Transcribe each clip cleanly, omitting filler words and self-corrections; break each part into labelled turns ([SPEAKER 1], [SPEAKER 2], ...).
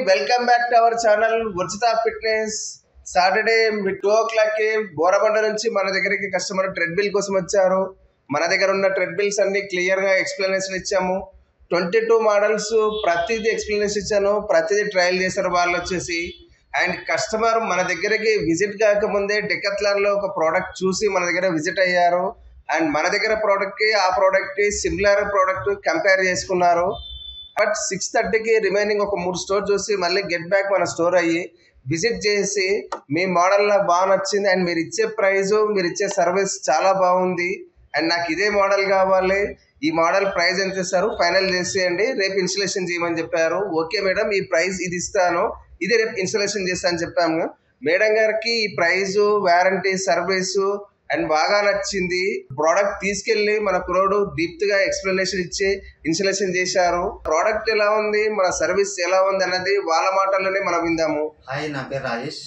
[SPEAKER 1] Welcome back to our channel ఉచిత fitness. Saturday 2 o'clock కి బోరబండ నుంచి మన దగ్గరికి కస్టమర్ ట్రెడ్మిల్ కోసం వచ్చారు. మన దగ్గర ఉన్న ట్రెడ్మిల్స్ అన్ని క్లియర్ గా ఎక్స్ప్లెనేషన్ ఇచ్చాము. 22 మోడల్స్ ప్రతిదీ ఎక్స్ప్లెనేషన్ ఇచ్చాను. ప్రతిదీ ట్రయల్ చేశారు వాళ్ళు వచ్చేసి. అండ్ కస్టమర్ మన దగ్గరికి విజిట్ కాకముందే డెకాథ్లాన్ లో ఒక ప్రోడక్ట్ చూసి మన దగ్గర విజిట్ అయ్యారు. అండ్ మన దగ్గర ప్రోడక్ట్ కి ఆ ప్రోడక్ట్ కి సిమిలర్ ప్రోడక్ట్ కంపేర్ చేసుకున్నారు. బట్ 6:30కి రిమైనింగ్ ఒక 3 స్టోర్ చూసి మళ్ళీ గెట్ బ్యాక్ మన స్టోర్ అయ్యి విజిట్ చేసి మీ మోడల్ నాకు బాగా నచ్చింది అండ్ మీరు ఇచ్చే ప్రైస్ మీరు ఇచ్చే సర్వీస్ చాలా బాగుంది అండ్ నాకు ఇదే మోడల్ కావాలి, ఈ మోడల్ ప్రైస్ ఎంత ఇస్తారు ఫైనల్ చేసేయండి, రేపు ఇన్స్టలేషన్ చేయమని చెప్పారు. ఓకే మేడం, ఈ ప్రైస్ ఇది ఇస్తాను, ఇదే రేపు ఇన్స్టలేషన్ చేస్తాను చెప్పాము. మేడం గారికి ఈ ప్రైస్ వారంటీ సర్వీసు అండ్ బాగా నచ్చింది. ప్రోడక్ట్ తీసుకెళ్లి మన కురోడు డీప్ గా ఎక్స్ప్లెనేషన్ ఇచ్చి ఇన్స్టలేషన్ చేశారు. ప్రోడక్ట్ ఎలా ఉంది, మన సర్వీస్ ఎలా ఉంది అన్నది వాళ్ళ మాటల్లోనే మనం విందాము.
[SPEAKER 2] హాయ్, నా పేరు రాజేష్.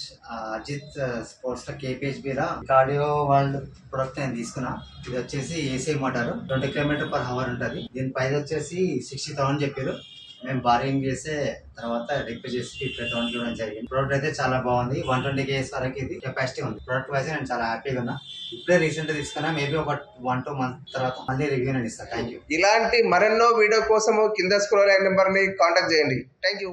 [SPEAKER 2] అజిత్ స్పోర్ట్స్ లో కేపీహెచ్బిలో కార్డియో వరల్డ్ ప్రొడక్ట్ నేను తీసుకున్నా. ఇది వచ్చేసి ఏసీ మోటార్ 20 km/h ఉంటుంది. దీని ప్రైస్ వచ్చేసి 60,000 చెప్పారు. మేము బార్గెనింగ్ చేసే తర్వాత రిపేర్ చేసి 50,000 ఇవ్వడం జరిగింది. ప్రోడక్ట్ అయితే చాలా బాగుంది. 120 kgs వరకు ఇది కెపాసిటీ ఉంది. ప్రోడక్ట్ వైజ్ నేను చాలా హ్యాపీగా ఉన్నా. ఇప్పుడే రీసెంట్ తీసుకున్నా. మేబీ ఒక 1-2 months తర్వాత మళ్ళీ రివ్యూ నేను ఇస్తాను. Thank you.
[SPEAKER 1] ఇలాంటి మరెన్నో వీడియో కోసం కింద స్క్రోల్ అయిన నెంబర్ ని కాంటాక్ట్ చేయండి. Thank you.